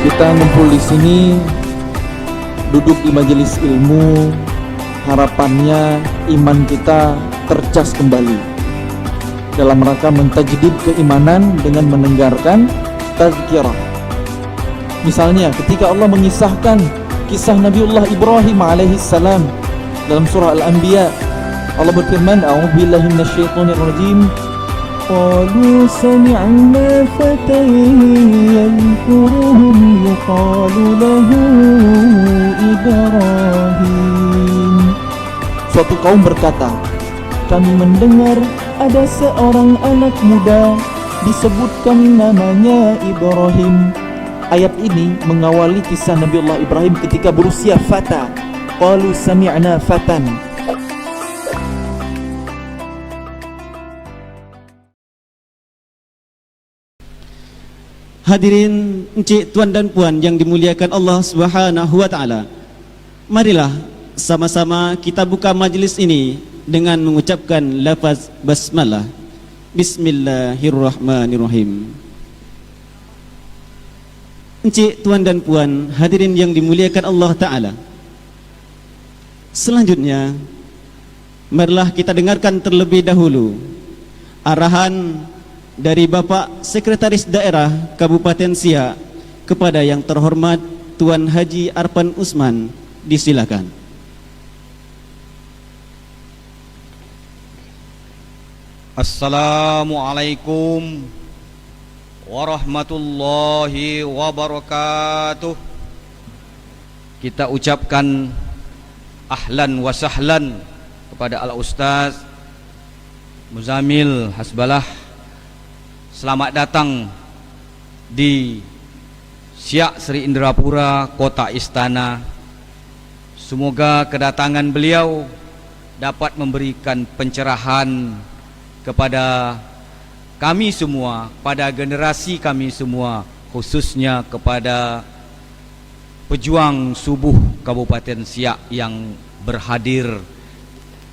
Kita ngumpul di sini, duduk di majelis ilmu, harapannya iman kita tercas kembali dalam rangka mentajdid keimanan dengan mendengarkan tazkirah. Misalnya ketika Allah mengisahkan kisah Nabiullah Ibrahim alaihissalam dalam surah Al-Anbiya, Allah berfirman, a'udzubillahi minasyaitonir rajim, qalu sami'na fatan yadhkuruhum yuqalu lahu Ibrahim. Suatu kaum berkata, kami mendengar ada seorang anak muda disebutkan namanya Ibrahim. Ayat ini mengawali kisah Nabiullah Ibrahim ketika berusia fata. Qalu sami'na fatan. Hadirin encik, tuan dan puan yang dimuliakan Allah Subhanahu wa taala. Marilah sama-sama kita buka majlis ini dengan mengucapkan lafaz basmalah. Bismillahirrahmanirrahim. Encik, tuan dan puan, hadirin yang dimuliakan Allah taala. Selanjutnya, marilah kita dengarkan terlebih dahulu arahan dari Bapak Sekretaris Daerah Kabupaten Siak kepada yang terhormat Tuan Haji Arpan Usman. Disilakan. Assalamualaikum warahmatullahi wabarakatuh. Kita ucapkan ahlan wa sahlan kepada Al-Ustaz Muzamil Hasbalah. Selamat datang di Siak Sri Indrapura, Kota Istana. Semoga kedatangan beliau dapat memberikan pencerahan kepada kami semua, pada generasi kami semua, khususnya kepada pejuang subuh Kabupaten Siak yang berhadir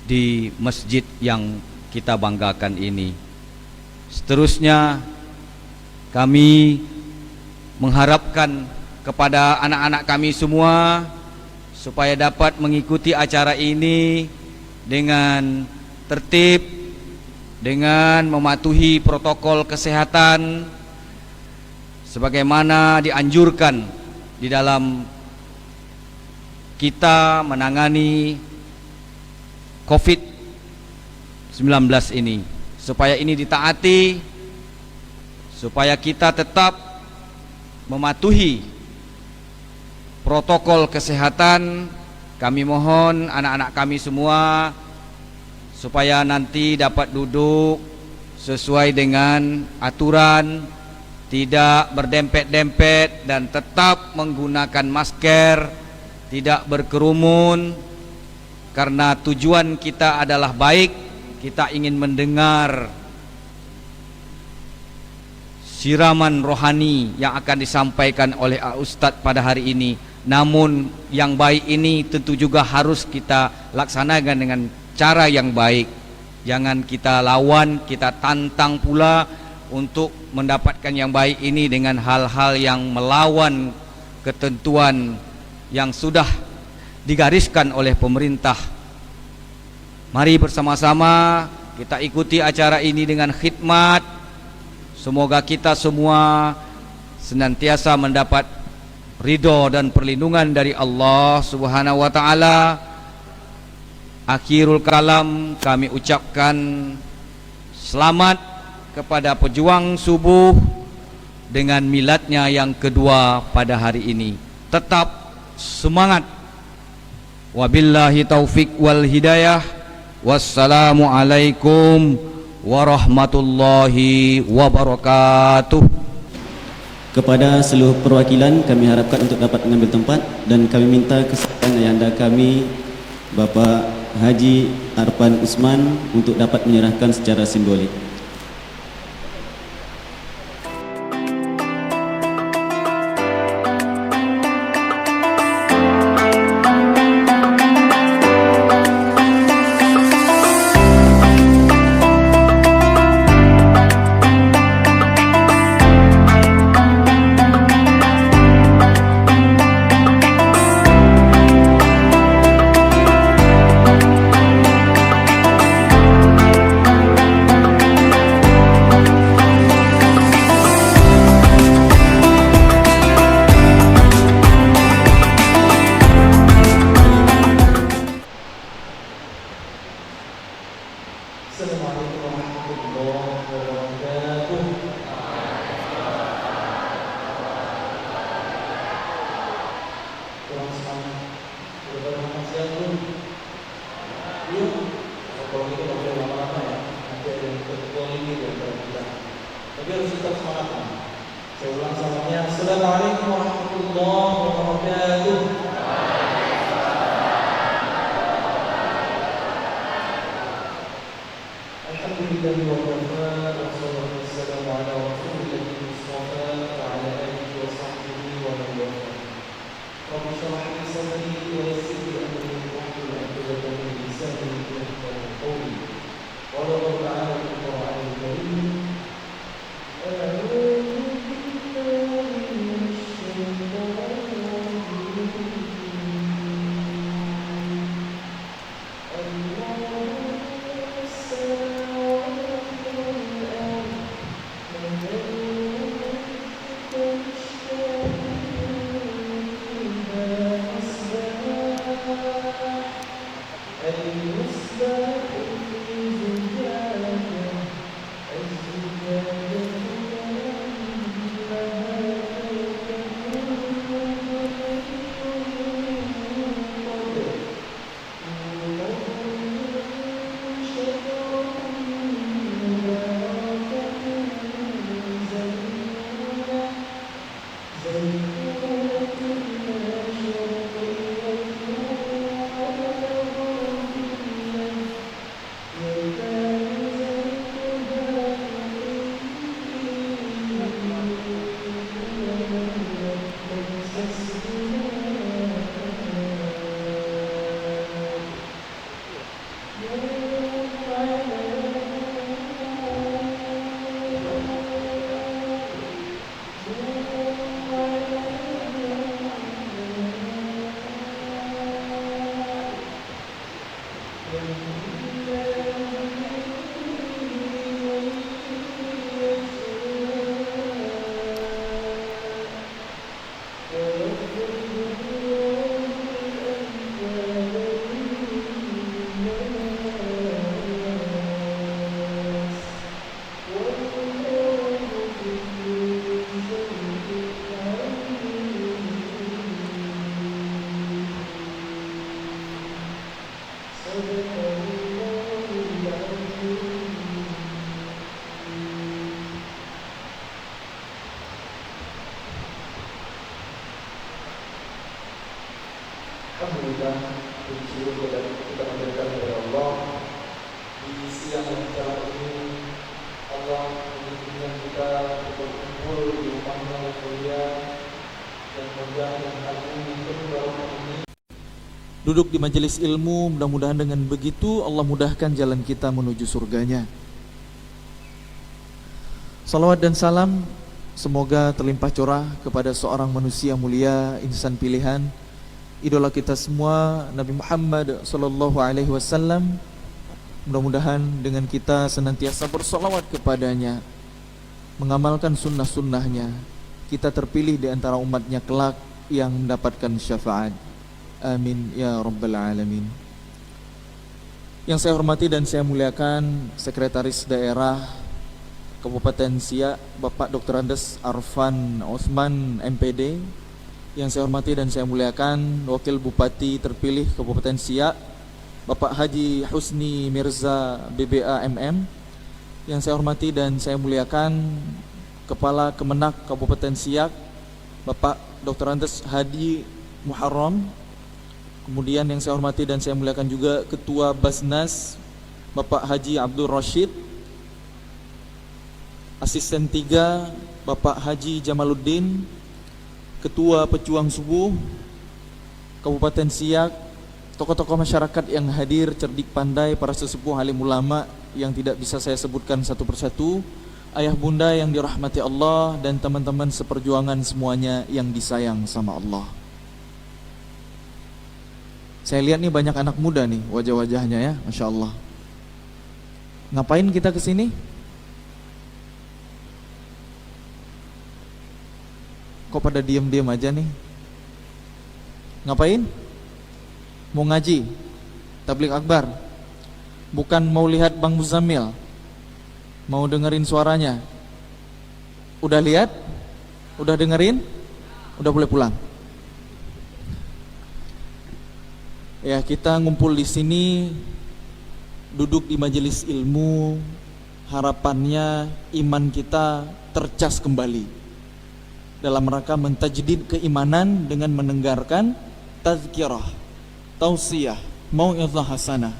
di masjid yang kita banggakan ini. Seterusnya kami mengharapkan kepada anak-anak kami semua supaya dapat mengikuti acara ini dengan tertib, dengan mematuhi protokol kesehatan sebagaimana dianjurkan di dalam kita menangani COVID-19 ini, supaya ini ditaati, supaya kita tetap mematuhi protokol kesehatan. Kami mohon anak-anak kami semua supaya nanti dapat duduk sesuai dengan aturan, tidak berdempet-dempet dan tetap menggunakan masker, tidak berkerumun, karena tujuan kita adalah baik. Kita ingin mendengar siraman rohani yang akan disampaikan oleh Ustadz pada hari ini. Namun yang baik ini tentu juga harus kita laksanakan dengan cara yang baik. Jangan kita lawan, kita tantang pula untuk mendapatkan yang baik ini dengan hal-hal yang melawan ketentuan yang sudah digariskan oleh pemerintah. Mari bersama-sama kita ikuti acara ini dengan khidmat. Semoga kita semua senantiasa mendapat ridho dan perlindungan dari Allah Subhanahu wa taala. Akhirul kalam, kami ucapkan selamat kepada pejuang subuh dengan miladnya yang kedua pada hari ini. Tetap semangat. Wabillahi taufik wal hidayah. Wassalamualaikum warahmatullahi wabarakatuh. Kepada seluruh perwakilan kami harapkan untuk dapat mengambil tempat, dan kami minta kesediaan ayahanda kami Bapak Haji Arpan Usman untuk dapat menyerahkan secara simbolik. Udah pada makan siang belum? Belum. Kalau gitu nggak boleh lama-lama ya. Nanti ada yang tergolimi di antara kita. Tapi harus tetap semangat. Saya ulang salamnya. Assalamualaikum warahmatullahi wabarakatuh. Alhamdulillah wa kafa wassalatu wassalamu ala rasulillahil mustafa wa ala alihi wa sahbihi wa man wala. Rabbi shrah li sadri wa yassir li amri wahlul 'uqdatam min lisani yafqahu qawli. Qala Allah ta'ala fil Qur'anil Karim. Alhamdulillah, puji syukur kita panjatkan kepada Allah. Di siang yang cerah ini, Allah mengizinkan kita untuk berkumpul di rumahnya yang mulia dan megah yang agung untuk barokah ini. Duduk di majelis ilmu, mudah-mudahan dengan begitu Allah mudahkan jalan kita menuju surganya. Salawat dan salam semoga terlimpah curah kepada seorang manusia mulia, insan pilihan, idola kita semua, Nabi Muhammad sallallahu alaihi wasallam. Mudah-mudahan dengan kita senantiasa bersolawat kepadanya, mengamalkan sunnah-sunnahnya, kita terpilih di antara umatnya kelak yang mendapatkan syafaat. Amin ya rabbal alamin. Yang saya hormati dan saya muliakan Sekretaris Daerah Kabupaten Siak, Bapak Dr. Andes Arfan Osman MPD. Yang saya hormati dan saya muliakan Wakil Bupati terpilih Kabupaten Siak, Bapak Haji Husni Mirza BBA MM. Yang saya hormati dan saya muliakan Kepala Kemenak Kabupaten Siak, Bapak Dr. Andes Hadi Muharram. Kemudian yang saya hormati dan saya muliakan juga Ketua Basnas Bapak Haji Abdul Rashid, Asisten 3 Bapak Haji Jamaluddin, Ketua Pejuang Subuh Kabupaten Siak, tokoh-tokoh masyarakat yang hadir, cerdik pandai, para sesepuh alim ulama yang tidak bisa saya sebutkan satu persatu, ayah bunda yang dirahmati Allah, dan teman-teman seperjuangan semuanya yang disayang sama Allah. Saya lihat nih banyak anak muda nih wajah-wajahnya ya, Masya Allah. Ngapain kita kesini? Kok pada diem-diem aja nih? Ngapain? Mau ngaji? Tabligh akbar? Bukan mau lihat Bang Muzammil? Mau dengerin suaranya? Udah lihat? Udah dengerin? Udah boleh pulang. Ya, kita ngumpul di sini, duduk di majelis ilmu, harapannya iman kita tercas kembali dalam rangka mentajdid keimanan dengan mendengarkan tazkirah, tausiah, mau'izah hasanah,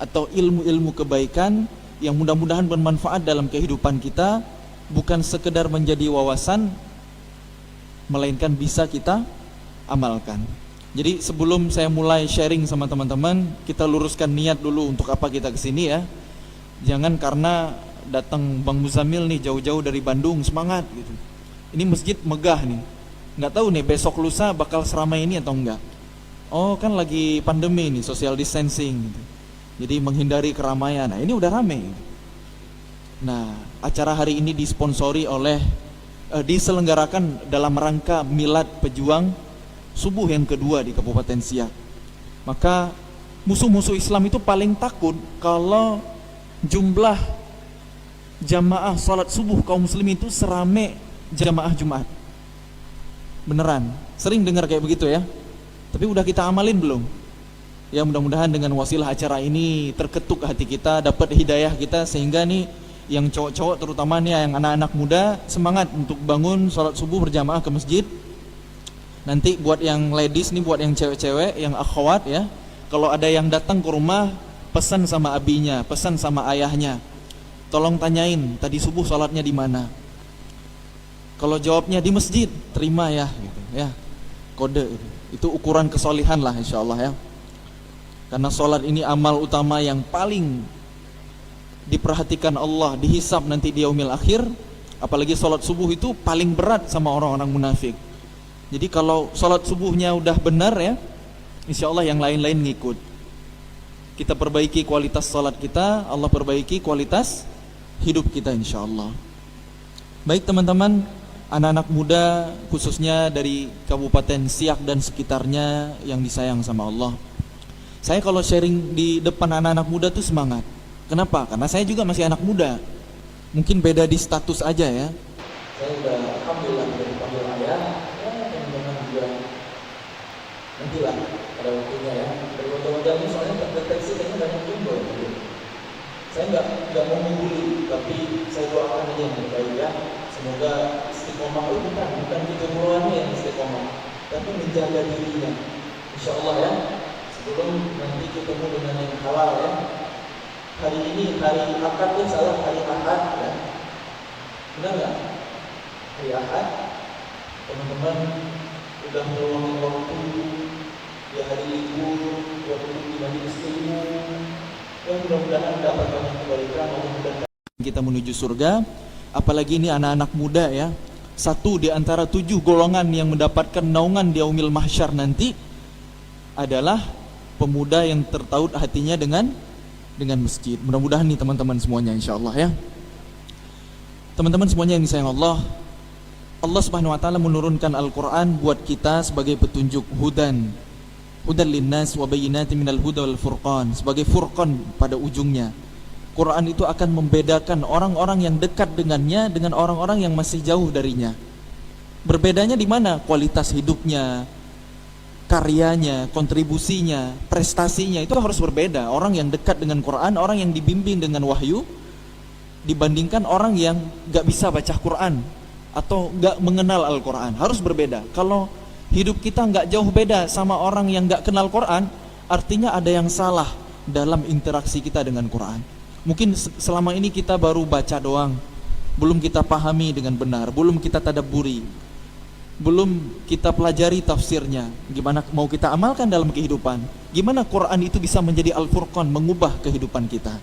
atau ilmu-ilmu kebaikan yang mudah-mudahan bermanfaat dalam kehidupan kita, bukan sekedar menjadi wawasan, melainkan bisa kita amalkan. Jadi sebelum saya mulai sharing sama teman-teman, kita luruskan niat dulu untuk apa kita kesini ya. Jangan karena datang Bang Muzamil nih jauh-jauh dari Bandung, semangat gitu. Ini masjid megah nih, nggak tahu nih besok lusa bakal seramai ini atau enggak. Oh kan lagi pandemi nih, social distancing gitu. Jadi menghindari keramaian. Nah ini udah rame. Nah acara hari ini disponsori oleh diselenggarakan dalam rangka milad pejuang subuh yang kedua di Kabupaten Siak. Maka musuh-musuh Islam itu paling takut kalau jumlah jamaah salat subuh kaum muslimin itu serame jamaah Jumat. Beneran, sering dengar kayak begitu ya. Tapi udah kita amalin belum? Ya mudah-mudahan dengan wasilah acara ini terketuk hati kita, dapat hidayah kita, sehingga nih yang cowok-cowok terutama nih yang anak-anak muda semangat untuk bangun salat subuh berjamaah ke masjid. Nanti buat yang ladies nih, buat yang cewek-cewek, yang akhwat ya, kalau ada yang datang ke rumah, pesan sama abinya, pesan sama ayahnya, tolong tanyain tadi subuh sholatnya di mana. Kalau jawabnya di masjid, terima ya, gitu, ya, kode itu ukuran kesolihan lah insyaallah ya. Karena sholat ini amal utama yang paling diperhatikan Allah, dihisab nanti di yaumil akhir. Apalagi sholat subuh itu paling berat sama orang-orang munafik. Jadi kalau sholat subuhnya udah benar ya, insya Allah yang lain-lain ngikut. Kita perbaiki kualitas sholat kita, Allah perbaiki kualitas hidup kita insya Allah. Baik teman-teman, anak-anak muda khususnya dari Kabupaten Siak dan sekitarnya yang disayang sama Allah. Saya kalau sharing di depan anak-anak muda tuh semangat. Kenapa? Karena saya juga masih anak muda. Mungkin beda di status aja ya. Saya udah alhamdulillah dari panggil ayah. Nantilah pada waktunya ya. Bergotong-gotong ini soalnya terdeteksi kayaknya banyak jomblo gitu. Saya nggak mau membuli, tapi saya doakan aja yang terbaik ya. Semoga istiqomah itu bukan kejombloannya yang istiqomah, tapi menjaga dirinya. Insya Allah ya. Sebelum nanti ketemu dengan yang halal ya. Hari ini hari akad ya, salah hari ahad ya. Benar nggak? Hari ahad, teman-teman udah meluangkan waktu di hari libur, waktu di majelis ilmu, yang mudah-mudahan dapat banyak kebaikan, mudah-mudahan kita menuju surga. Apalagi ini anak-anak muda ya, satu di antara 7 golongan yang mendapatkan naungan di yaumil mahsyar nanti adalah pemuda yang tertaut hatinya dengan masjid. Mudah-mudahan nih teman-teman semuanya insyaallah ya. Teman-teman semuanya yang disayang Allah, Allah Subhanahu wa taala menurunkan Al-Qur'an buat kita sebagai petunjuk hudan linnas wa bayyinatin minal huda wal furqan, sebagai furqan pada ujungnya. Quran itu akan membedakan orang-orang yang dekat dengannya dengan orang-orang yang masih jauh darinya. Berbedanya di mana? Kualitas hidupnya, karyanya, kontribusinya, prestasinya itu harus berbeda. Orang yang dekat dengan Quran, orang yang dibimbing dengan wahyu, dibandingkan orang yang gak bisa baca Quran atau gak mengenal Al-Quran, harus berbeda. Kalau hidup kita gak jauh beda sama orang yang gak kenal Quran, artinya ada yang salah dalam interaksi kita dengan Quran. Mungkin selama ini kita baru baca doang, belum kita pahami dengan benar, belum kita tadabburi, belum kita pelajari tafsirnya. Gimana mau kita amalkan dalam kehidupan? Gimana Quran itu bisa menjadi Al-Furqan, mengubah kehidupan kita?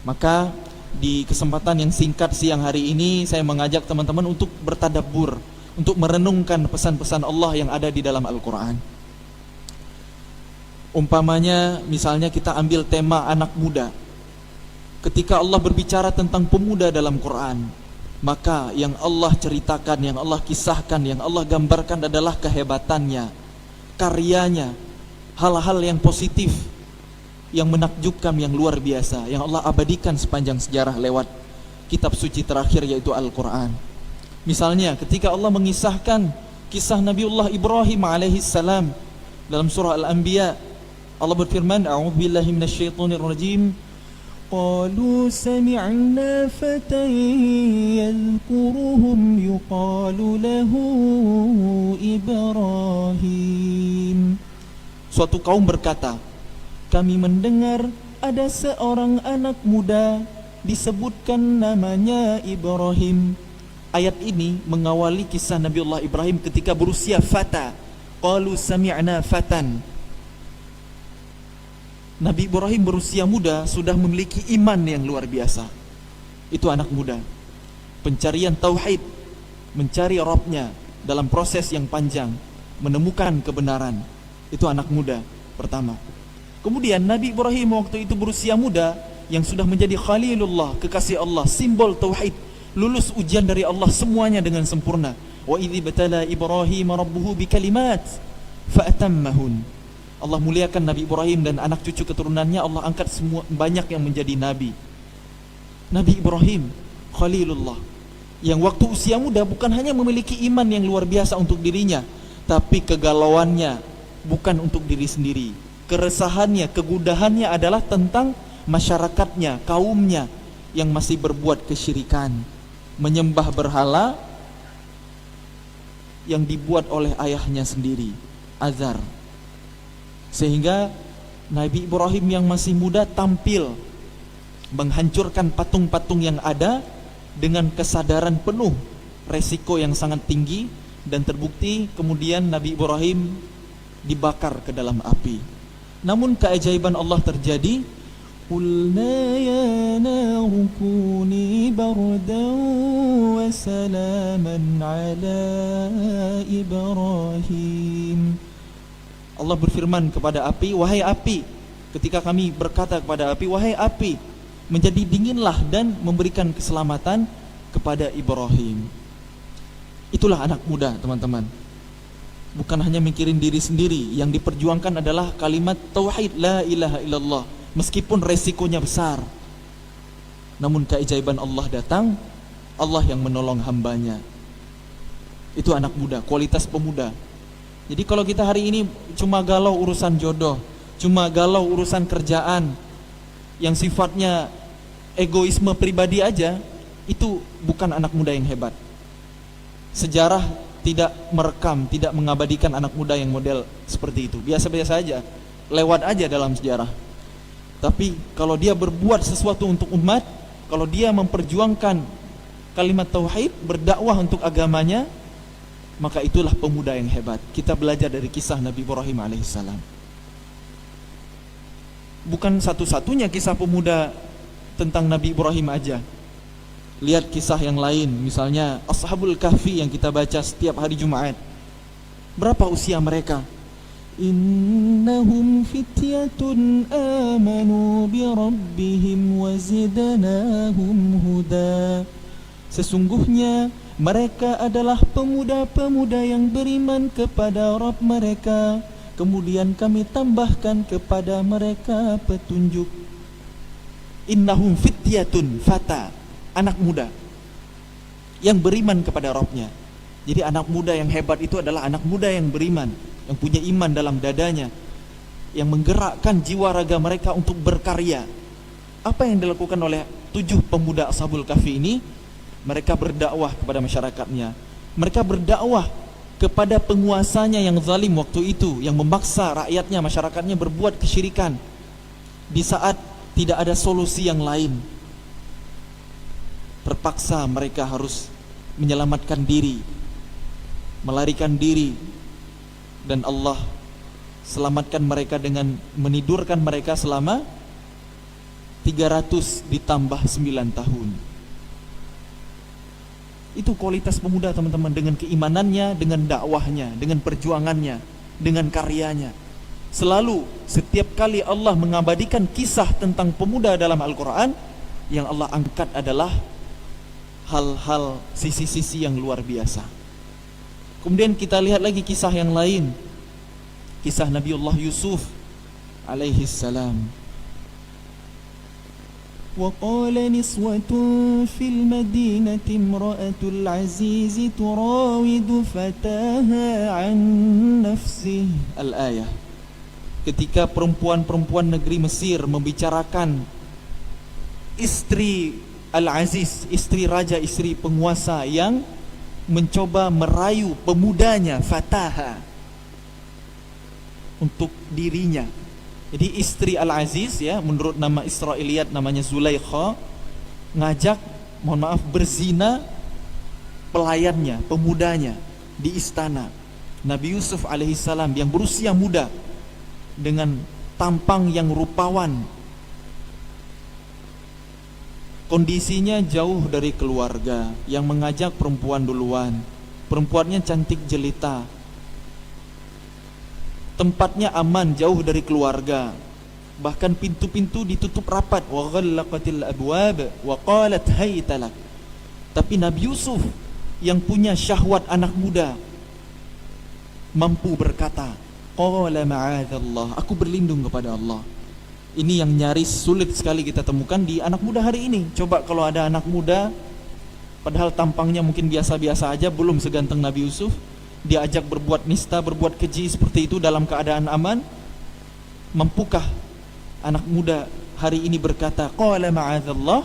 Maka di kesempatan yang singkat siang hari ini, saya mengajak teman-teman untuk bertadabbur, untuk merenungkan pesan-pesan Allah yang ada di dalam Al-Quran. Umpamanya misalnya kita ambil tema anak muda. Ketika Allah berbicara tentang pemuda dalam Quran, maka yang Allah ceritakan, yang Allah kisahkan, yang Allah gambarkan adalah kehebatannya, karyanya, hal-hal yang positif, yang menakjubkan, yang luar biasa, yang Allah abadikan sepanjang sejarah lewat kitab suci terakhir yaitu Al-Quran. Misalnya ketika Allah mengisahkan kisah Nabiullah Ibrahim alaihissalam dalam surah Al-Anbiya, Allah berfirman, a'udzubillahi minasyaitonirrajim. Qalu sami'na fatan yadhkuruhum yuqalu lahu Ibrahim. Suatu kaum berkata, kami mendengar ada seorang anak muda disebutkan namanya Ibrahim. Ayat ini mengawali kisah Nabiullah Ibrahim ketika berusia fata. Qalu sami'na fatan. Nabi Ibrahim berusia muda sudah memiliki iman yang luar biasa. Itu anak muda. Pencarian tauhid, mencari Rabbnya dalam proses yang panjang, menemukan kebenaran. Itu anak muda pertama. Kemudian Nabi Ibrahim waktu itu berusia muda yang sudah menjadi Khalilullah, kekasih Allah, simbol tauhid, lulus ujian dari Allah semuanya dengan sempurna. Wa idz batala Ibrahim rabbuhu bikalimat fa atammahun. Allah muliakan Nabi Ibrahim dan anak cucu keturunannya. Allah angkat semua, banyak yang menjadi nabi. Nabi Ibrahim Khalilullah yang waktu usia muda bukan hanya memiliki iman yang luar biasa untuk dirinya, tapi kegalauannya bukan untuk diri sendiri. Keresahannya, kegudahannya adalah tentang masyarakatnya, kaumnya yang masih berbuat kesyirikan, menyembah berhala yang dibuat oleh ayahnya sendiri, Azar. Sehingga Nabi Ibrahim yang masih muda tampil menghancurkan patung-patung yang ada dengan kesadaran penuh resiko yang sangat tinggi, dan terbukti kemudian Nabi Ibrahim dibakar ke dalam api. Namun keajaiban Allah terjadi. Qulna ya naru kuni bardan wa salaman ala Ibrahim. Allah berfirman kepada api, wahai api, ketika kami berkata kepada api, wahai api, menjadi dinginlah dan memberikan keselamatan kepada Ibrahim. Itulah anak muda, teman-teman. Bukan hanya mikirin diri sendiri, yang diperjuangkan adalah kalimat tauhid la ilaha illallah, meskipun resikonya besar. Namun keajaiban Allah datang, Allah yang menolong hambanya. Itu anak muda, kualitas pemuda. Jadi kalau kita hari ini cuma galau urusan jodoh, cuma galau urusan kerjaan yang sifatnya egoisme pribadi aja, itu bukan anak muda yang hebat. Sejarah tidak merekam, tidak mengabadikan anak muda yang model seperti itu. Biasa-biasa aja, lewat aja dalam sejarah. Tapi kalau dia berbuat sesuatu untuk umat, kalau dia memperjuangkan kalimat tauhid, berdakwah untuk agamanya, maka itulah pemuda yang hebat. Kita belajar dari kisah Nabi Ibrahim alaihissalam. Bukan satu-satunya kisah pemuda tentang Nabi Ibrahim aja. Lihat kisah yang lain, misalnya Ashabul Kahfi yang kita baca setiap hari Jumat. Berapa usia mereka? Innahum fityatun amanu bi rabbihim wa zidnahum huda. Sesungguhnya mereka adalah pemuda-pemuda yang beriman kepada Rabb mereka, kemudian kami tambahkan kepada mereka petunjuk. Innahum fityatun, fata, anak muda yang beriman kepada Rabbnya. Jadi anak muda yang hebat itu adalah anak muda yang beriman, yang punya iman dalam dadanya, yang menggerakkan jiwa raga mereka untuk berkarya. Apa yang dilakukan oleh 7 pemuda Ashabul Kahfi ini? Mereka berdakwah kepada masyarakatnya. Mereka berdakwah kepada penguasanya yang zalim waktu itu, yang memaksa rakyatnya, masyarakatnya berbuat kesyirikan di saat tidak ada solusi yang lain. Terpaksa mereka harus menyelamatkan diri, melarikan diri, dan Allah selamatkan mereka dengan menidurkan mereka selama 300 ditambah 9 tahun. Itu kualitas pemuda, teman-teman, dengan keimanannya, dengan dakwahnya, dengan perjuangannya, dengan karyanya. Selalu, setiap kali Allah mengabadikan kisah tentang pemuda dalam Al-Quran, yang Allah angkat adalah hal-hal, sisi-sisi yang luar biasa. Kemudian kita lihat lagi kisah yang lain, kisah Nabiullah Yusuf alaihi salam. وقال نسوة في المدينة امرأة العزيز تراود فتاها عن نفسه. الآية. ketika perempuan-perempuan negeri Mesir membicarakan istri Al-Aziz, istri raja, istri penguasa yang mencoba merayu pemudanya, fataha, untuk dirinya. Jadi istri Al-Aziz, ya, menurut nama Israiliyat namanya Zulaikha, ngajak, mohon maaf, berzina pelayannya, pemudanya di istana. Nabi Yusuf alaihissalam yang berusia muda dengan tampang yang rupawan, kondisinya jauh dari keluarga, yang mengajak perempuan duluan. Perempuannya cantik jelita, tempatnya aman, jauh dari keluarga, bahkan pintu-pintu ditutup rapat. Wa ghallaqatil abwab wa qalat hayta lak. Tapi Nabi Yusuf yang punya syahwat anak muda mampu berkata, qala ma'adzallah, aku berlindung kepada Allah. Ini yang nyaris sulit sekali kita temukan di anak muda hari ini. Coba kalau ada anak muda, padahal tampangnya mungkin biasa-biasa aja, belum seganteng Nabi Yusuf, diajak berbuat nista, berbuat keji seperti itu dalam keadaan aman, mampukah anak muda hari ini berkata, qala ma'adzallah,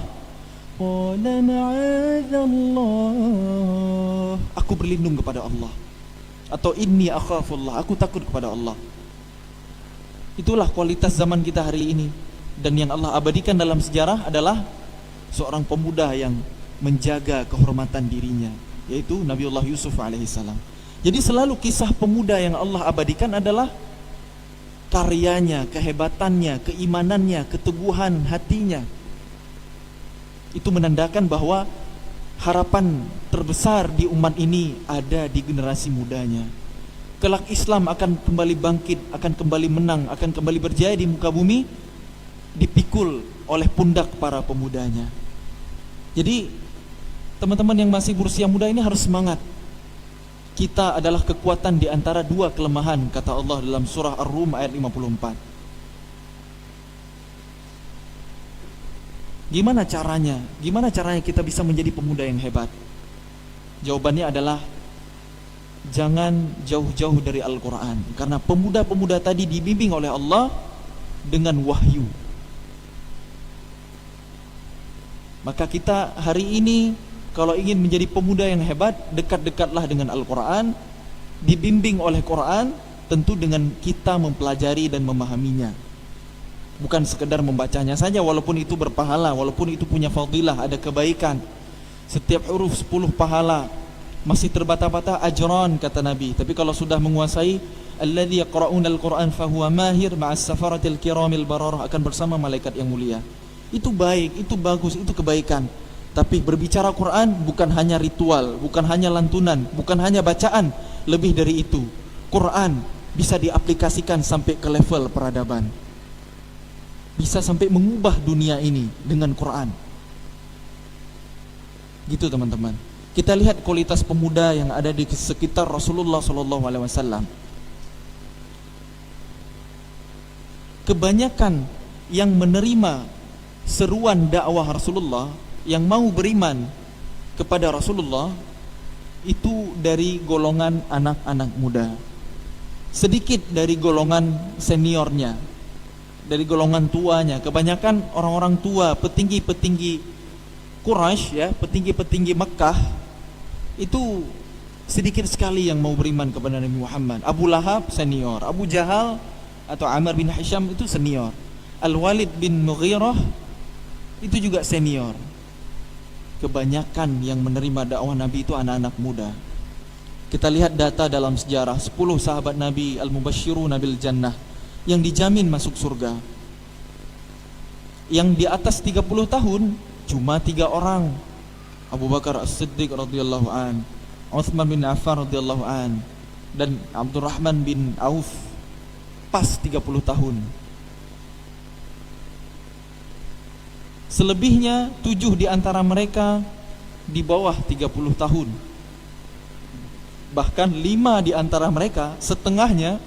qala ma'adzallah, aku berlindung kepada Allah, atau inni akhafullah, aku takut kepada Allah. Itulah kualitas zaman kita hari ini. Dan yang Allah abadikan dalam sejarah adalah seorang pemuda yang menjaga kehormatan dirinya, yaitu Nabiullah Yusuf alaihissalam. Jadi selalu kisah pemuda yang Allah abadikan adalah karyanya, kehebatannya, keimanannya, keteguhan hatinya. Itu menandakan bahwa harapan terbesar di umat ini ada di generasi mudanya. Kelak Islam akan kembali bangkit, akan kembali menang, akan kembali berjaya di muka bumi, dipikul oleh pundak para pemudanya. Jadi teman-teman yang masih berusia muda ini harus semangat. Kita adalah kekuatan di antara dua kelemahan, kata Allah dalam surah Ar-Rum ayat 54. Gimana caranya? Gimana caranya kita bisa menjadi pemuda yang hebat? Jawabannya adalah jangan jauh-jauh dari Al-Quran. Karena pemuda-pemuda tadi dibimbing oleh Allah dengan wahyu. Maka kita hari ini kalau ingin menjadi pemuda yang hebat, dekat-dekatlah dengan Al-Quran, dibimbing oleh Quran, tentu dengan kita mempelajari dan memahaminya. Bukan sekedar membacanya saja, walaupun itu berpahala, walaupun itu punya fadilah, ada kebaikan. Setiap huruf 10 pahala, masih terbata-bata ajran, kata Nabi. Tapi kalau sudah menguasai, alladzi yaqra'una al-Qur'an fahuwa mahir ma'as safaratil kiramil bararah, akan bersama malaikat yang mulia. Itu baik, itu bagus, itu kebaikan. Tapi berbicara Quran bukan hanya ritual, bukan hanya lantunan, bukan hanya bacaan, lebih dari itu. Quran bisa diaplikasikan sampai ke level peradaban. Bisa sampai mengubah dunia ini dengan Quran. Gitu teman-teman. Kita lihat kualitas pemuda yang ada di sekitar Rasulullah SAW. Kebanyakan yang menerima seruan dakwah Rasulullah, yang mau beriman kepada Rasulullah, itu dari golongan anak-anak muda. Sedikit dari golongan seniornya, dari golongan tuanya. Kebanyakan orang-orang tua, petinggi-petinggi Quraisy, ya, petinggi-petinggi Makkah, itu sedikit sekali yang mau beriman kepada Nabi Muhammad. Abu Lahab senior, Abu Jahal atau Amr bin Hisham itu senior, Al-Walid bin Mughirah itu juga senior. Kebanyakan yang menerima dakwah Nabi itu anak-anak muda. Kita lihat data dalam sejarah, 10 sahabat Nabi Al-Mubashshiruna bil Jannah yang dijamin masuk surga. Yang di atas 30 tahun cuma 3 orang. Abu Bakar As-Siddiq radhiyallahu an, Utsman bin Affan radhiyallahu an, dan Abdurrahman bin Auf, pas 30 tahun. Selebihnya 7 di antara mereka di bawah 30 tahun. Bahkan 5 di antara mereka, setengahnya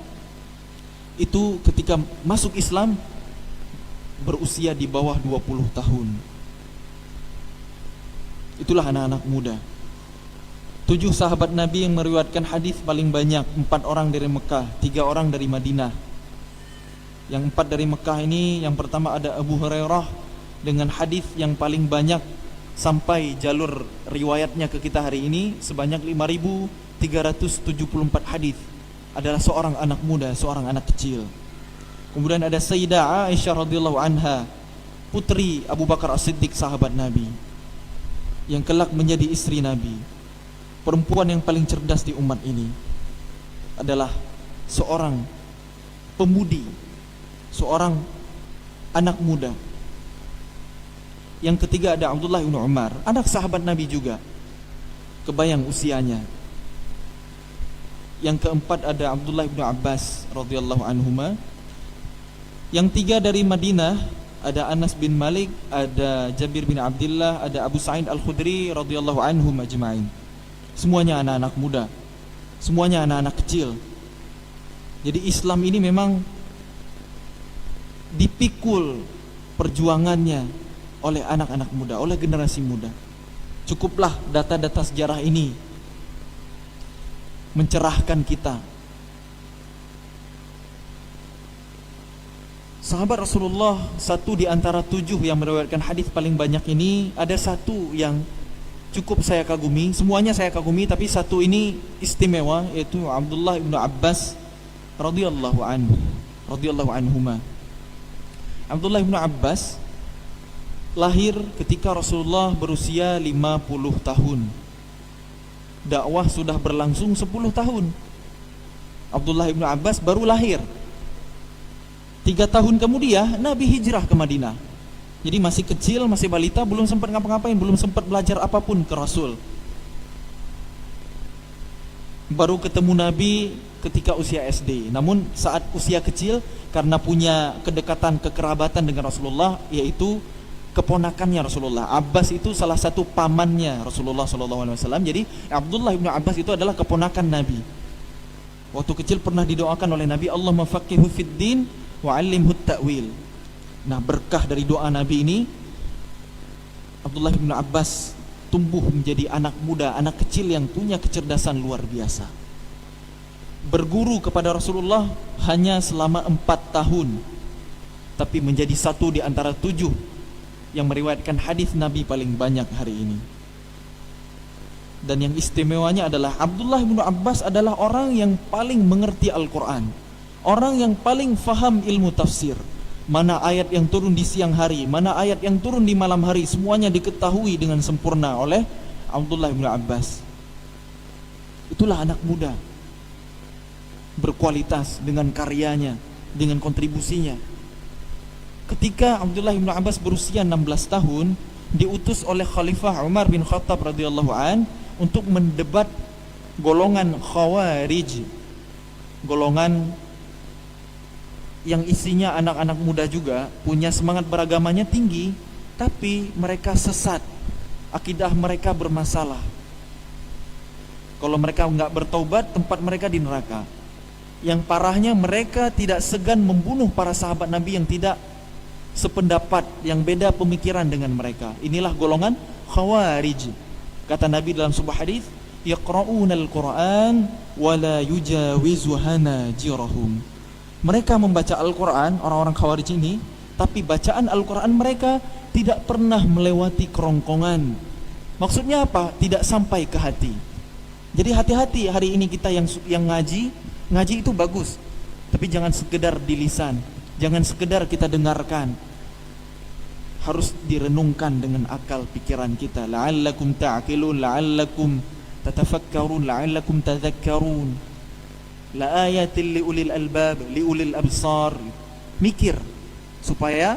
itu ketika masuk Islam berusia di bawah 20 tahun. Itulah anak-anak muda. 7 sahabat Nabi yang meriwayatkan hadis paling banyak, 4 orang dari Mekah, 3 orang dari Madinah. Yang 4 dari Mekah ini, yang pertama ada Abu Hurairah dengan hadis yang paling banyak sampai jalur riwayatnya ke kita hari ini sebanyak 5.374 hadis. Adalah seorang anak muda, seorang anak kecil. Kemudian ada Sayyidah Aisyah radhiyallahu anha, putri Abu Bakar As-Siddiq, sahabat Nabi, yang kelak menjadi istri Nabi. Perempuan yang paling cerdas di umat ini adalah seorang pemudi, seorang anak muda. Yang ketiga ada Abdullah bin Umar, anak sahabat Nabi juga, kebayang usianya. Yang keempat ada Abdullah bin Abbas radhiyallahu anhuma. Yang tiga dari Madinah ada Anas bin Malik, ada Jabir bin Abdullah, ada Abu Sa'id Al-Khudri radhiyallahu anhum ajma'in. Semuanya anak-anak muda, semuanya anak-anak kecil. Jadi Islam ini memang dipikul perjuangannya oleh anak-anak muda, oleh generasi muda. Cukuplah data-data sejarah ini mencerahkan kita. Sahabat Rasulullah, satu di antara 7 yang meriwayatkan hadis paling banyak ini, ada satu yang cukup saya kagumi. Semuanya saya kagumi, tapi satu ini istimewa, yaitu Abdullah bin Abbas radhiyallahu anhuma. Abdullah bin Abbas lahir ketika Rasulullah berusia 50 tahun. Dakwah sudah berlangsung 10 tahun. Abdullah bin Abbas baru lahir. 3 tahun kemudian Nabi hijrah ke Madinah. Jadi masih kecil, masih balita, belum sempat ngapa-ngapain, belum sempat belajar apapun ke Rasul. Baru ketemu Nabi ketika usia SD. Namun saat usia kecil, karena punya kedekatan kekerabatan dengan Rasulullah, yaitu keponakannya Rasulullah. Abbas itu salah satu pamannya Rasulullah SAW. Jadi Abdullah bin Abbas itu adalah keponakan Nabi. Waktu kecil pernah didoakan oleh Nabi, Allahumma faqihu fid din wa'allimhu ta'wil. Nah, berkah dari doa Nabi ini, Abdullah bin Abbas tumbuh menjadi anak muda, anak kecil yang punya kecerdasan luar biasa. Berguru kepada Rasulullah hanya selama 4 tahun, tapi menjadi satu di antara 7 yang meriwayatkan hadis Nabi paling banyak hari ini. Dan yang istimewanya adalah Abdullah bin Abbas adalah orang yang paling mengerti Al-Quran, orang yang paling faham ilmu tafsir. Mana ayat yang turun di siang hari, mana ayat yang turun di malam hari, semuanya diketahui dengan sempurna oleh Abdullah bin Abbas. Itulah anak muda berkualitas dengan karyanya, dengan kontribusinya. Ketika Abdullah bin Abbas berusia 16 tahun, diutus oleh Khalifah Umar bin Khattab radhiyallahu an untuk mendebat golongan Khawarij, golongan yang isinya anak-anak muda juga, punya semangat beragamanya tinggi, tapi mereka sesat, akidah mereka bermasalah. Kalau mereka enggak bertaubat, tempat mereka di neraka. Yang parahnya, mereka tidak segan membunuh para sahabat Nabi yang tidak sependapat, yang beda pemikiran dengan mereka. Inilah golongan Khawarij. Kata Nabi dalam sebuah hadis, yaqra'unal Qur'an wa la yujawizu hanajirahum. Mereka membaca Al-Quran, orang-orang Khawarij ini, tapi bacaan Al-Quran mereka tidak pernah melewati kerongkongan. Maksudnya apa? Tidak sampai ke hati. Jadi hati-hati hari ini kita yang ngaji itu bagus, tapi jangan sekedar di lisan, jangan sekedar kita dengarkan. Harus direnungkan dengan akal pikiran kita. La'allakum ta'qilun, la'allakum tatafakkarun, la'allakum tadhakkarun. La ayatil liulil albab, liulil absar. Mikir supaya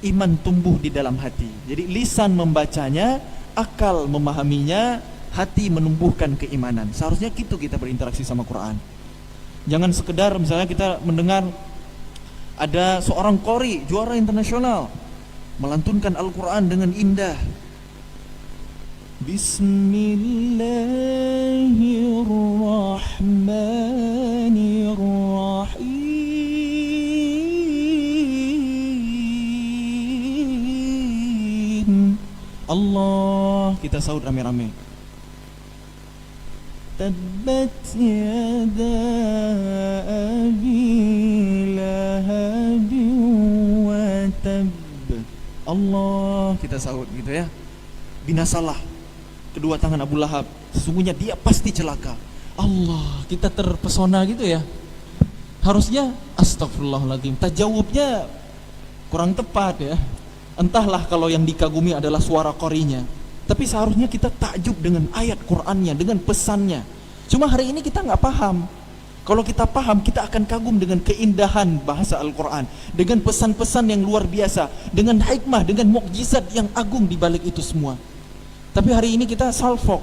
iman tumbuh di dalam hati. Jadi lisan membacanya, akal memahaminya, hati menumbuhkan keimanan. Seharusnya gitu kita berinteraksi sama Quran. Jangan sekedar misalnya kita mendengar ada seorang qori juara internasional melantunkan Al-Quran dengan indah. Bismillahirrahmanirrahim. Allah, kita sahut rame-rame. Tabbat yada abi lahab wa tab. Allah, kita sahut gitu ya. Binasalah kedua tangan Abu Lahab, sesungguhnya dia pasti celaka. Allah, kita terpesona gitu ya. Harusnya astagfirullahaladzim, tajawubnya kurang tepat ya. Entahlah kalau yang dikagumi adalah suara qorinya, tapi seharusnya kita takjub dengan ayat Qur'annya, dengan pesannya. Cuma hari ini kita nggak paham. Kalau kita paham, kita akan kagum dengan keindahan bahasa Al-Quran, dengan pesan-pesan yang luar biasa, dengan hikmah, dengan mukjizat yang agung di balik itu semua. Tapi hari ini kita salfok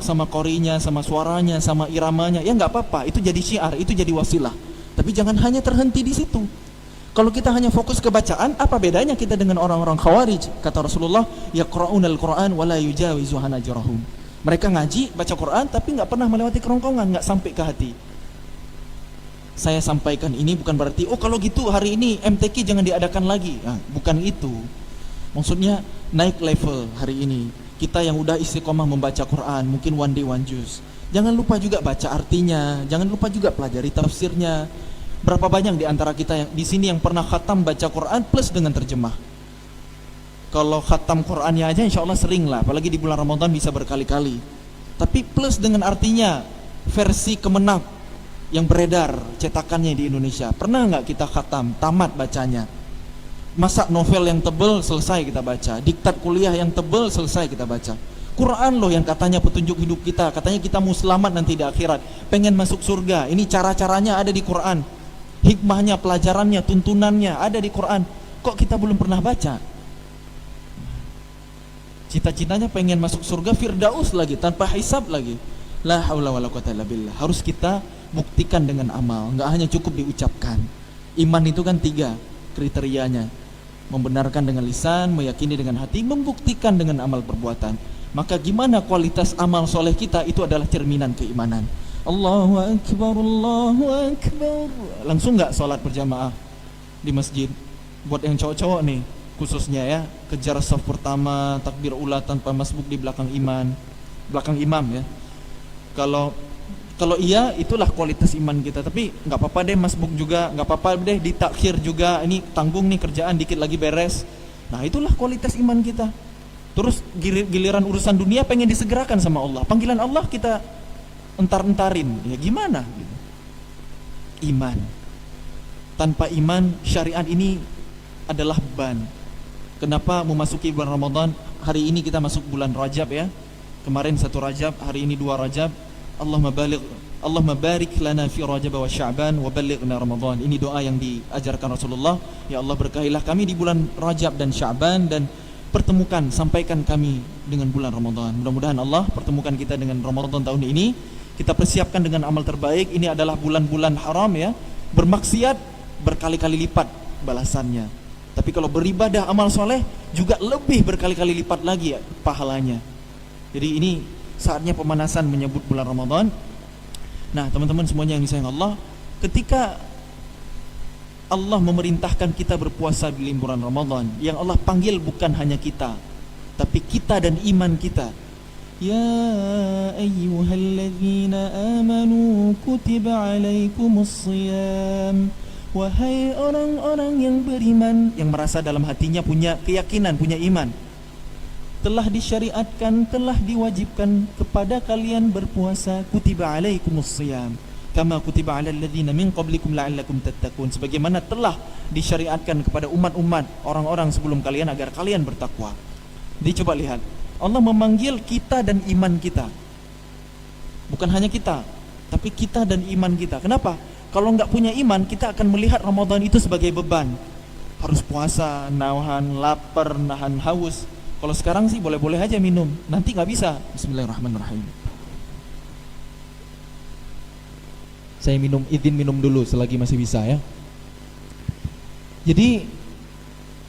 sama qorinya, sama suaranya, sama iramanya. Ya nggak apa-apa, itu jadi syiar, itu jadi wasilah. Tapi jangan hanya terhenti di situ. Kalau kita hanya fokus ke bacaan, apa bedanya kita dengan orang-orang Khawarij? Kata Rasulullah, yaqra'unal Qur'an wa la yujawizu hanajrahum. Mereka ngaji, baca Quran, tapi nggak pernah melewati kerongkongan, nggak sampai ke hati. Saya sampaikan ini bukan berarti, oh kalau gitu hari ini MTQ jangan diadakan lagi. Nah, bukan itu. Maksudnya naik level hari ini. Kita yang udah istiqomah membaca Quran, mungkin one day one juz. Jangan lupa juga baca artinya, jangan lupa juga pelajari tafsirnya. Berapa banyak di antara kita yang di sini yang pernah khatam baca Quran plus dengan terjemah? Kalau khatam Qurannya aja insya Allah sering lah, apalagi di bulan Ramadan bisa berkali-kali. Tapi plus dengan artinya, versi Kemenak yang beredar cetakannya di Indonesia, pernah nggak kita khatam, tamat bacanya? Masa novel yang tebel selesai kita baca, diktat kuliah yang tebel selesai kita baca. Quran loh yang katanya petunjuk hidup kita, katanya kita mau selamat nanti di akhirat, pengen masuk surga, ini cara-caranya ada di Quran, hikmahnya, pelajarannya, tuntunannya ada di Quran. Kok kita belum pernah baca? Cita-citanya pengen masuk surga Firdaus lagi, tanpa hisab lagi. La haula wala quwata illa billah. Harus kita buktikan dengan amal, nggak hanya cukup diucapkan. Iman itu kan 3 kriterianya: membenarkan dengan lisan, meyakini dengan hati, membuktikan dengan amal perbuatan. Maka gimana kualitas amal soleh kita, itu adalah cerminan keimanan. Allahu Akbar, Allahu Akbar. Langsung nggak sholat berjamaah di masjid? Buat yang cowok-cowok nih khususnya ya, kejar saf pertama, takbir ula tanpa masbuk di belakang imam ya. Kalau iya, itulah kualitas iman kita. Tapi nggak apa-apa deh masbuk juga, nggak apa-apa deh ditakhir juga. Ini tanggung nih kerjaan, dikit lagi beres. Nah itulah kualitas iman kita. Terus giliran urusan dunia pengen disegerakan sama Allah. Panggilan Allah kita entar-entarin. Ya gimana? Iman. Tanpa iman, syariat ini adalah beban. Kenapa memasuki bulan Ramadan? Hari ini kita masuk bulan Rajab ya. Kemarin 1 Rajab, hari ini 2 Rajab. Allahumma barik lana fi Rajab wa Sya'ban wa ballighna Ramadan. Ini doa yang diajarkan Rasulullah. Ya Allah, berkahilah kami di bulan Rajab dan Sya'ban, dan pertemukan, sampaikan kami dengan bulan Ramadan. Mudah-mudahan Allah pertemukan kita dengan Ramadan tahun ini. Kita persiapkan dengan amal terbaik. Ini adalah bulan-bulan haram ya. Bermaksiat berkali-kali lipat balasannya. Tapi kalau beribadah amal soleh juga lebih berkali-kali lipat lagi ya pahalanya. Jadi ini saatnya pemanasan menyebut bulan Ramadan. Nah teman-teman semuanya yang disayang Allah, ketika Allah memerintahkan kita berpuasa di bulan Ramadan, yang Allah panggil bukan hanya kita, tapi kita dan iman kita. Ya ayyuhalladzina amanu kutiba alaikumusshiyam. Wahai orang-orang yang beriman, yang merasa dalam hatinya punya keyakinan, punya iman, telah disyariatkan, telah diwajibkan kepada kalian berpuasa. Kutiba alaikumusshiyam kama kutiba alal ladzina min qablikum la'allakum tattaqun. Sebagaimana telah disyariatkan kepada umat-umat orang-orang sebelum kalian agar kalian bertakwa. Jadi coba lihat, Allah memanggil kita dan iman kita. Bukan hanya kita, tapi kita dan iman kita. Kenapa? Kalau nggak punya iman, kita akan melihat Ramadan itu sebagai beban. Harus puasa, nahan lapar, nahan haus. Kalau sekarang sih boleh-boleh aja minum, nanti nggak bisa. Bismillahirrahmanirrahim. Saya izin minum dulu selagi masih bisa ya. Jadi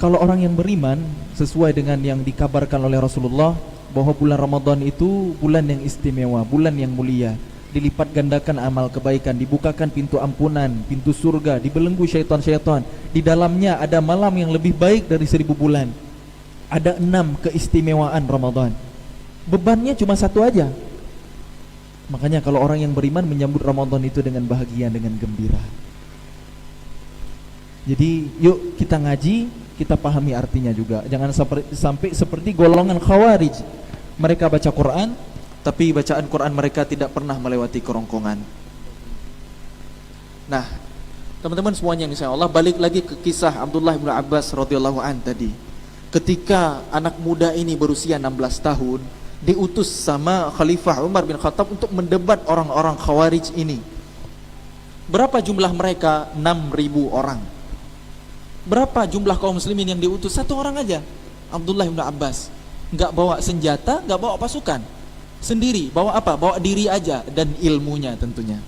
kalau orang yang beriman, sesuai dengan yang dikabarkan oleh Rasulullah, bahwa bulan Ramadan itu bulan yang istimewa, bulan yang mulia. Dilipat gandakan amal kebaikan, dibukakan pintu ampunan, pintu surga, dibelenggu syaitan-syaitan. Di dalamnya ada malam yang lebih baik dari 1000 bulan. Ada 6 keistimewaan Ramadan. Bebannya cuma 1 aja. Makanya kalau orang yang beriman menyambut Ramadan itu dengan bahagia, dengan gembira. Jadi yuk kita ngaji, kita pahami artinya juga. Jangan sampai seperti golongan Khawarij. Mereka baca Quran, tapi bacaan Quran mereka tidak pernah melewati kerongkongan. Nah, teman-teman semuanya insya Allah, balik lagi ke kisah Abdullah bin Abbas radhiyallahu an tadi. Ketika anak muda ini berusia 16 tahun, diutus sama Khalifah Umar bin Khattab untuk mendebat orang-orang Khawarij ini. Berapa jumlah mereka? 6.000 orang. Berapa jumlah kaum muslimin yang diutus? 1 orang aja, Abdullah bin Abbas. Enggak bawa senjata, enggak bawa pasukan, sendiri. Bawa apa? Bawa diri aja dan ilmunya tentunya.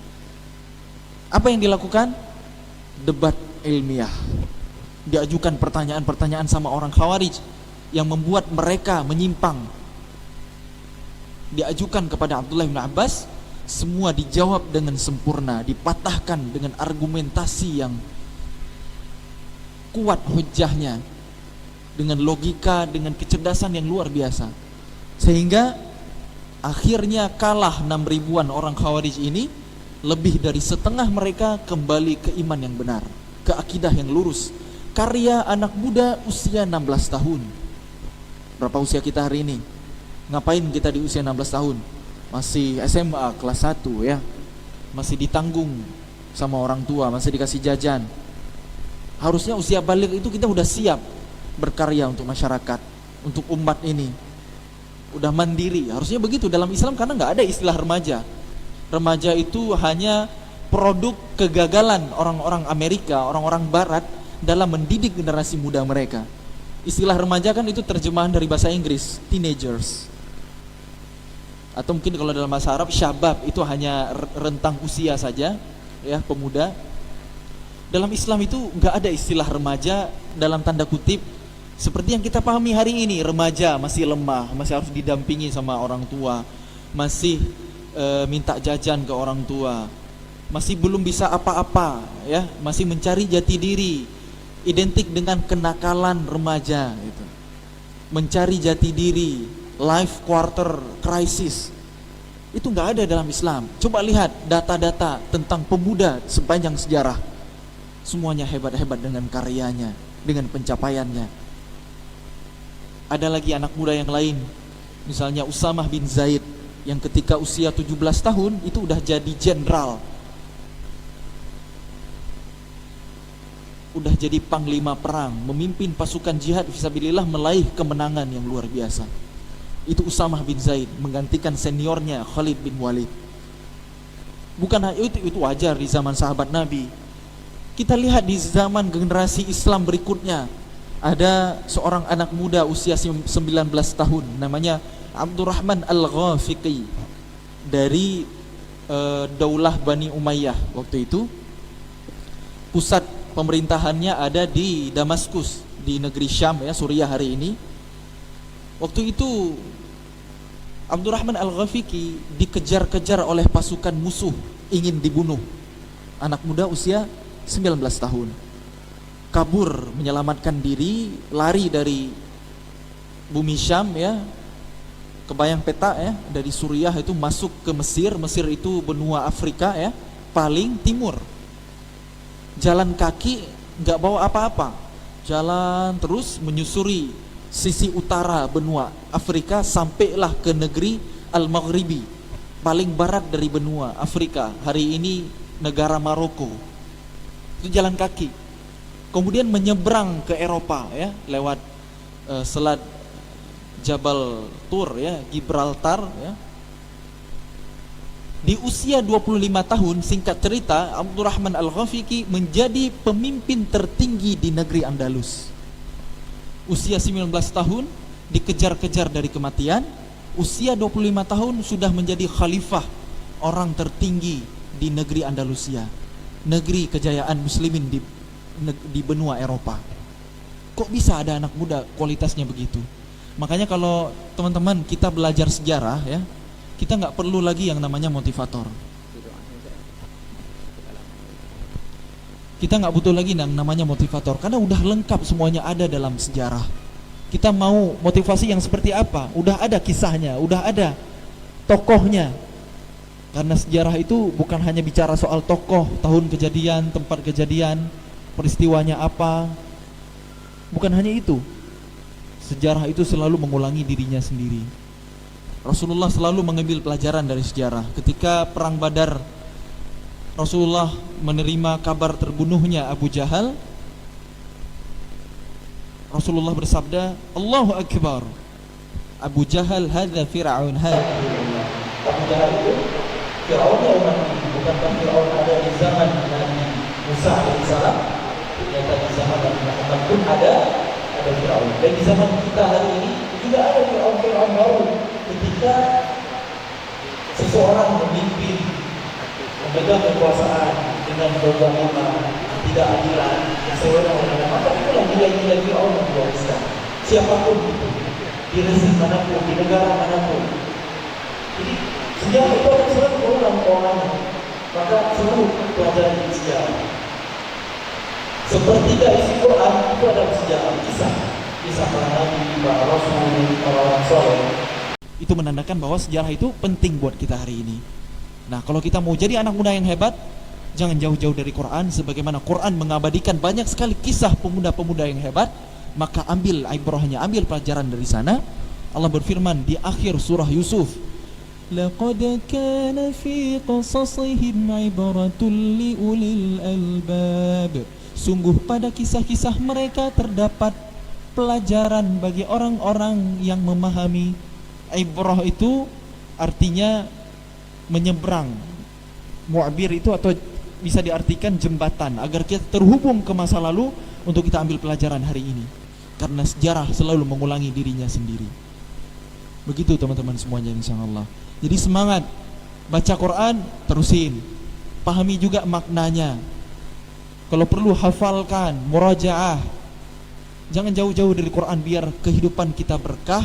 Apa yang dilakukan? Debat ilmiah. Diajukan pertanyaan-pertanyaan sama orang Khawarij yang membuat mereka menyimpang. Diajukan kepada Abdullah bin Abbas, semua dijawab dengan sempurna, dipatahkan dengan argumentasi yang kuat hujahnya, dengan logika, dengan kecerdasan yang luar biasa. Sehingga akhirnya kalah 6.000-an orang Khawarij ini. Lebih dari setengah mereka kembali ke iman yang benar, ke akidah yang lurus. Karya anak muda usia 16 tahun. Berapa usia kita hari ini? Ngapain kita di usia 16 tahun? Masih SMA kelas 1 ya. Masih ditanggung sama orang tua, masih dikasih jajan. Harusnya usia balik itu kita udah siap berkarya untuk masyarakat, untuk umat ini. Udah mandiri, harusnya begitu dalam Islam, karena nggak ada istilah remaja. Remaja itu hanya produk kegagalan orang-orang Amerika, orang-orang Barat dalam mendidik generasi muda mereka. Istilah remaja kan itu terjemahan dari bahasa Inggris, teenagers. Atau mungkin kalau dalam bahasa Arab, syabab, itu hanya rentang usia saja, ya, pemuda. Dalam Islam itu nggak ada istilah remaja dalam tanda kutip seperti yang kita pahami hari ini. Remaja masih lemah, masih harus didampingi sama orang tua, masih minta jajan ke orang tua, masih belum bisa apa-apa, ya, masih mencari jati diri, identik dengan kenakalan remaja, gitu. Mencari jati diri, life quarter crisis, itu nggak ada dalam Islam. Coba lihat data-data tentang pemuda sepanjang sejarah, semuanya hebat-hebat dengan karyanya, dengan pencapaiannya. Ada lagi anak muda yang lain, misalnya Usamah bin Zaid, yang ketika usia 17 tahun itu udah jadi jenderal, udah jadi panglima perang, memimpin pasukan jihad fisabilillah, meraih kemenangan yang luar biasa. Itu Usamah bin Zaid, menggantikan seniornya Khalid bin Walid. Bukan itu wajar di zaman sahabat Nabi. Kita lihat di zaman generasi Islam berikutnya, ada seorang anak muda usia 19 tahun, namanya Abdurrahman Al-Ghafiqi, dari Daulah Bani Umayyah. Waktu itu pusat pemerintahannya ada di Damaskus, di negeri Syam, ya, Suriah hari ini. Waktu itu Abdurrahman Al-Ghafiqi dikejar-kejar oleh pasukan musuh, ingin dibunuh. Anak muda usia 19 tahun, kabur, menyelamatkan diri, lari dari bumi Syam, ya, kebayang peta, ya, dari Suriah itu masuk ke Mesir. Mesir itu benua Afrika, ya, paling timur. Jalan kaki, nggak bawa apa-apa, jalan terus menyusuri sisi utara benua Afrika, sampailah ke negeri Al-Maghribi, paling barat dari benua Afrika, hari ini negara Maroko. Itu jalan kaki. Kemudian menyeberang ke Eropa, ya, lewat selat Jabal Tur, ya, Gibraltar, ya. Di usia 25 tahun, singkat cerita, Abdurrahman Al-Ghafiqi menjadi pemimpin tertinggi di negeri Andalus. Usia 19 tahun dikejar-kejar dari kematian, usia 25 tahun sudah menjadi khalifah, orang tertinggi di negeri Andalusia, negeri kejayaan muslimin di benua Eropa. Kok bisa ada anak muda kualitasnya begitu? Makanya kalau teman-teman kita belajar sejarah, ya, kita nggak perlu lagi yang namanya motivator. Kita nggak butuh lagi yang namanya motivator, karena udah lengkap semuanya ada dalam sejarah. Kita mau motivasi yang seperti apa? Udah ada kisahnya, udah ada tokohnya. Karena sejarah itu bukan hanya bicara soal tokoh, tahun kejadian, tempat kejadian, peristiwanya apa. Bukan hanya itu, sejarah itu selalu mengulangi dirinya sendiri. Rasulullah selalu mengambil pelajaran dari sejarah. Ketika perang Badar, Rasulullah menerima kabar terbunuhnya Abu Jahal. Rasulullah bersabda, Allahu Akbar, Abu Jahal hadza Fir'aun hadza. Abu Jahal itu Fir'aun yang bukankah Fir'aun ada di zaman Nabi Musa alaihissalam? Ternyata di zaman Nabi Muhammad pun ada Fir'aun. Dan di zaman kita hari ini juga ada Fir'aun baru. Ketika seseorang memimpin, memegang kekuasaan dengan kezaliman, ketidakadilan, sewenang-wenang, maka itulah nilai-nilai Fir'aun yang diwariskan. Siapapun itu, di rezim manapun, di negara manapun. Jadi sejarah itu akan selalu berulang polanya. Maka selalu pelajari sejarah. Sepertiga isi Quran itu adalah sejarah, kisah para nabi, para rasul, para orang soleh. Itu menandakan bahwa sejarah itu penting buat kita hari ini. Nah, kalau kita mau jadi anak muda yang hebat, jangan jauh-jauh dari Quran. Sebagaimana Quran mengabadikan banyak sekali kisah pemuda-pemuda yang hebat, maka ambil ibrahnya, ambil pelajaran dari sana. Allah berfirman di akhir surah Yusuf, laqad kana fi qasasihim ibratun liulil albab. Sungguh pada kisah-kisah mereka terdapat pelajaran bagi orang-orang yang memahami. Ibrah itu artinya menyeberang. Mu'bir itu atau bisa diartikan jembatan, agar kita terhubung ke masa lalu untuk kita ambil pelajaran hari ini. Karena sejarah selalu mengulangi dirinya sendiri. Begitu teman-teman semuanya, insyaallah. Jadi semangat baca Quran, terusin. Pahami juga maknanya. Kalau perlu hafalkan, murajaah. Jangan jauh-jauh dari Quran, biar kehidupan kita berkah,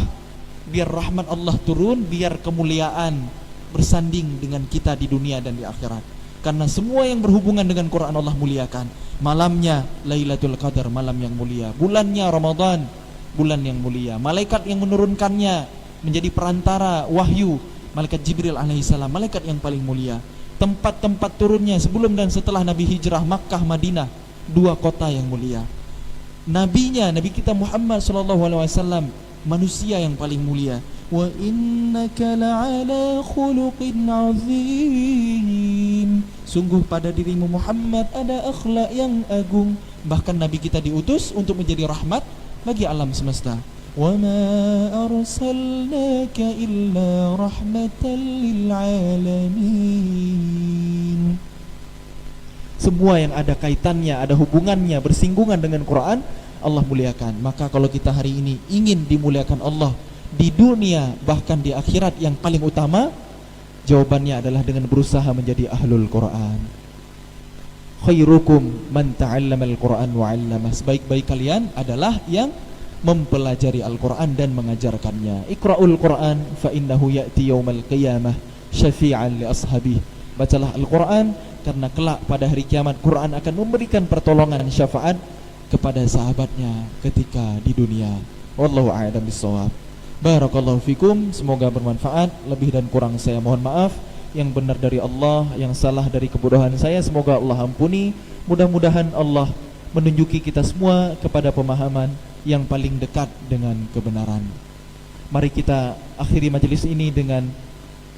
biar rahmat Allah turun, biar kemuliaan bersanding dengan kita di dunia dan di akhirat. Karena semua yang berhubungan dengan Quran Allah muliakan. Malamnya Lailatul Qadar, malam yang mulia. Bulannya Ramadan, bulan yang mulia. Malaikat yang menurunkannya menjadi perantara wahyu, malaikat Jibril alaihissalam, malaikat yang paling mulia. Tempat-tempat turunnya sebelum dan setelah Nabi hijrah, Makkah, Madinah, dua kota yang mulia. Nabinya, Nabi kita Muhammad SAW, manusia yang paling mulia. Wa innaka la'ala khuluqin azim. Sungguh pada dirimu Muhammad ada akhlak yang agung. Bahkan Nabi kita diutus untuk menjadi rahmat bagi alam semesta. Wa ma arsalnaka illa rahmatan lil alamin. Semua yang ada kaitannya, ada hubungannya, bersinggungan dengan Quran, Allah muliakan. Maka kalau kita hari ini ingin dimuliakan Allah di dunia bahkan di akhirat yang paling utama, jawabannya adalah dengan berusaha menjadi ahlul Quran. Khairukum man ta'allamal Quran wa 'allama. Sebaik-baik kalian adalah yang mempelajari Al-Quran dan mengajarkannya. Iqra'ul Quran fa innahu ya'ti yaumal qiyamah syafi'an li ashabihi. Bacalah Al-Quran karena kelak pada hari kiamat Quran akan memberikan pertolongan syafaat kepada sahabatnya ketika di dunia. Wallahu a'lam bissawab. Barakallahu fikum, semoga bermanfaat. Lebih dan kurang saya mohon maaf. Yang benar dari Allah, yang salah dari kebodohan saya semoga Allah ampuni. Mudah-mudahan Allah menunjuki kita semua kepada pemahaman yang paling dekat dengan kebenaran. Mari kita akhiri majelis ini dengan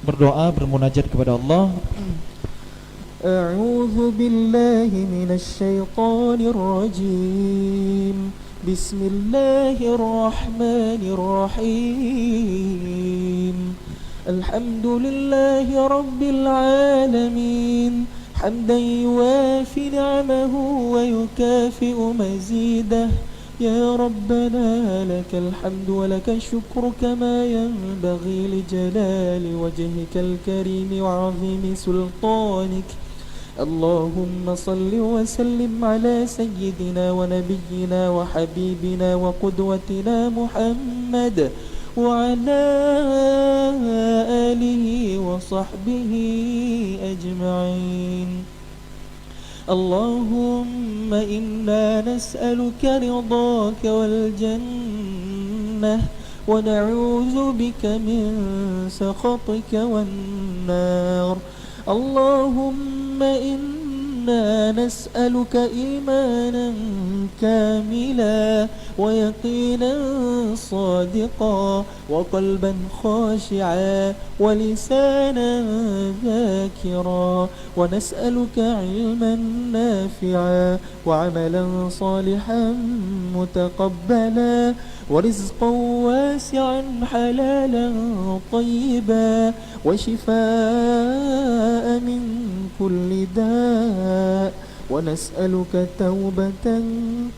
berdoa, bermunajat kepada Allah. A'udzu billahi minasy syaithanir rajim. Bismillahirrahmanirrahim. Alhamdulillahi rabbil alamin. حمدا يوافي نعمه ويكافئ مزيده يا ربنا لك الحمد ولك الشكر كما ينبغي لجلال وجهك الكريم وعظيم سلطانك اللهم صل وسلم على سيدنا ونبينا وحبيبنا وقدوتنا محمد وعلى آله وصحبه أجمعين. اللهم إنا نسألك رضاك والجنة ونعوذ بك من سخطك والنار. اللهم إنا إنا نسألك إيمانا كاملا ويقينا صادقا وقلبا خاشعا ولسانا ذاكرا، ونسألك علما نافعا وعملا صالحا متقبلا ورزقا واسعا حلالا طيبا وشفاء من كل داء، ونسألك توبة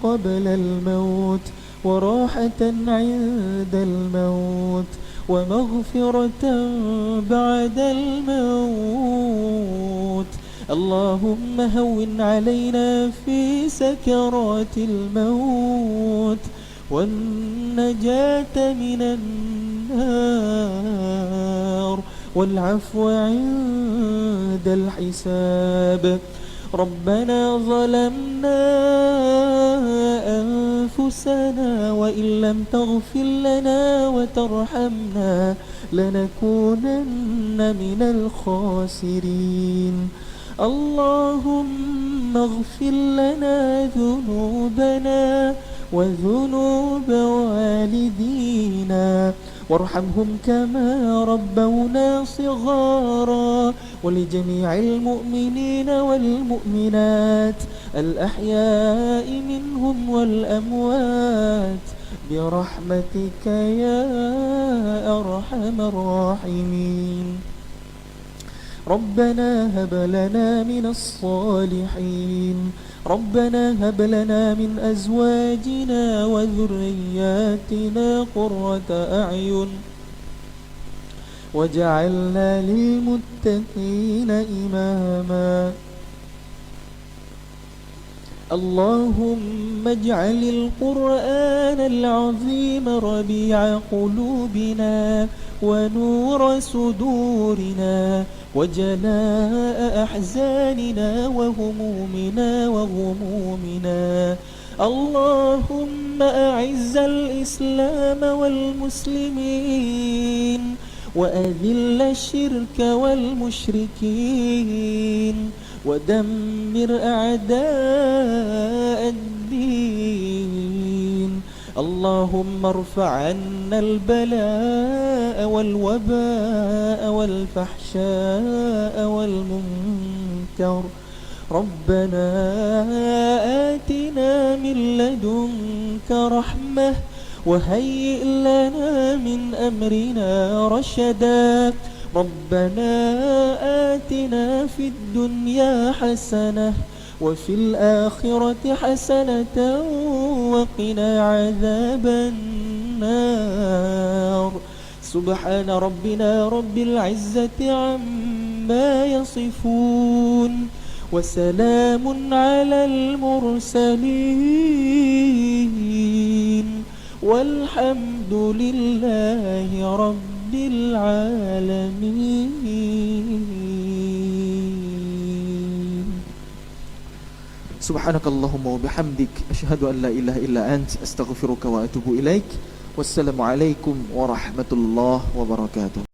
قبل الموت وراحة عند الموت ومغفرة بعد الموت. اللهم هون علينا في سكرات الموت والنجاة من النار والعفو عند الحساب. ربنا ظلمنا أنفسنا وإن لم تغفر لنا وترحمنا لنكونن من الخاسرين. اللهم اغفر لنا ذنوبنا وذنوب والدينا وارحمهم كما ربونا صغارا، ولجميع المؤمنين والمؤمنات الأحياء منهم والأموات برحمتك يا أرحم الراحمين. ربنا هب لنا من الصالحين، ربنا هب لنا من أزواجنا وذرياتنا قرة أعين وجعلنا للمتقين إماما. اللهم اجعل القرآن العظيم ربيع قلوبنا ونور صدورنا وجلاء أحزاننا وهمومنا. اللهم أعز الإسلام والمسلمين وأذل الشرك والمشركين ودمر أعداء الدين. اللهم ارفع عنا البلاء والوباء والفحشاء والمنكر. ربنا آتنا من لدنك رحمة وهيئ لنا من أمرنا رشدا. ربنا آتنا في الدنيا حسنة وفي الآخرة حسنة وقنا عذاب النار. سبحان ربنا رب العزة عما يصفون وسلام على المرسلين والحمد لله رب العالمين. سبحانك اللهم وبحمدك أشهد أن لا إله إلا أنت أستغفرك وأتوب إليك. والسلام عليكم ورحمة الله وبركاته.